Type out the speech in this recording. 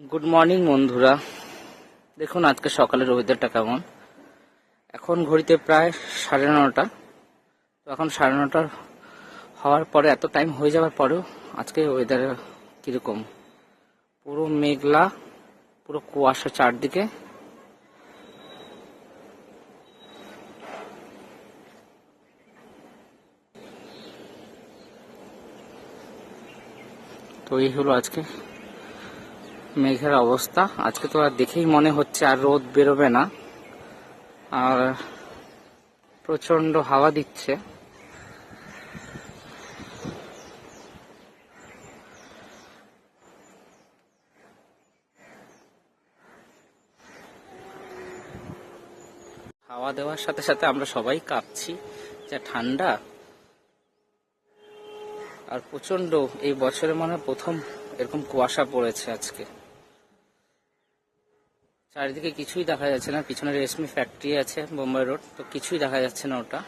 Good morning বন্ধুরা। দেখুন আজকে সকালের ওয়েদারটা কেমন। এখন ঘড়িতে প্রায় 9:30। তো এখন 9:30 হওয়ার পরে, এত টাইম হয়ে যাওয়ার পরেও আজকে ওয়েদার কিরকম, পুরো মেঘলা, পুরো কুয়াশা চারদিকে। তো এই হলো আজকে মেঘের অবস্থা। আজকে তো আর দেখেই মনে হচ্ছে আর রোদ বেরোবে না, আর প্রচন্ড হাওয়া দিচ্ছে। হাওয়া দেওয়ার সাথে সাথে আমরা সবাই কাঁপছি, যা ঠান্ডা। আর প্রচন্ড, এই বছরে মনে হয় প্রথম এরকম কুয়াশা পড়েছে আজকে। চারিদিকে কিছুই দেখা যাচ্ছে না। পিছনে রেশমি ফ্যাক্টরি আছে, বোম্বাই রোড, তো কিছুই দেখা যাচ্ছে না ওটা।